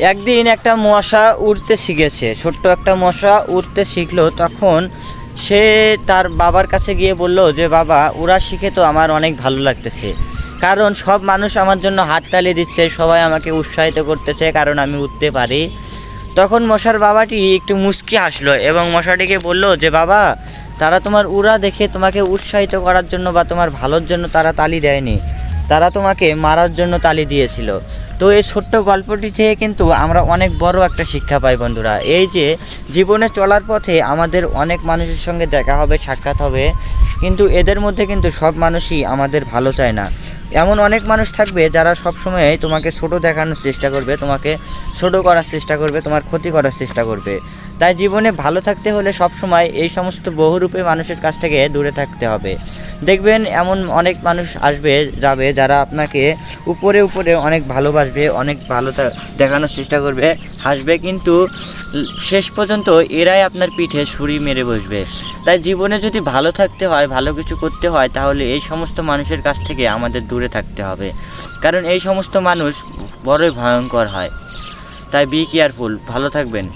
একদিন একটা মশা উড়তে শিখেছে, ছোট্ট একটা মশা উড়তে শিখলো। তখন সে তার বাবার কাছে গিয়ে বলল যে বাবা, উড়া শিখে তো আমার অনেক ভালো লাগতেছে, কারণ সব মানুষ আমার জন্য হাততালি দিচ্ছে, সবাই আমাকে উৎসাহিত করতেছে কারণ আমি উঠতে পারি। তখন মশার বাবাটি একটু মুচকি হাসলো এবং মশাটিকে বলল যে বাবা, তারা তোমার উড়া দেখে তোমাকে উৎসাহিত করার জন্য বা তোমার ভালোর জন্য তারা তালি দেয়নি, তারা তোমাকে মারার জন্য তালি দিয়েছিল। তো এই ছোট্ট গল্পটি থেকে কিন্তু আমরা অনেক বড় একটা শিক্ষা পাই বন্ধুরা। এই যে জীবনে চলার পথে আমাদের অনেক মানুষের সঙ্গে দেখা হবে, সাক্ষাৎ হবে, কিন্তু এদের মধ্যে কিন্তু সব মানুষই আমাদের ভালো চায় না। এমন অনেক মানুষ থাকবে যারা সবসময় তোমাকে ছোট দেখানোর চেষ্টা করবে, তোমাকে ছোট করার চেষ্টা করবে, তোমার ক্ষতি করার চেষ্টা করবে। তাই জীবনে ভালো থাকতে হলে সবসময় এই সমস্ত বহুরূপী মানুষের কাছ থেকে দূরে থাকতে হবে। দেখবেন এমন অনেক মানুষ আসবে যাবে যারা আপনাকে উপরে উপরে অনেক ভালোবাসবে, অনেক ভালো দেখানোর চেষ্টা করবে, হাসবে, কিন্তু শেষ পর্যন্ত এরাই আপনার পিঠে ছুরি মেরে বসবে। তাই জীবনে যদি ভালো থাকতে হয়, ভালো কিছু করতে হয়, তাহলে এই সমস্ত মানুষের কাছ থেকে আমাদের দূরে থাকতে হবে, কারণ এই সমস্ত মানুষ বড়ই ভয়ঙ্কর হয়। তাই বি কেয়ারফুল, ভালো থাকবেন।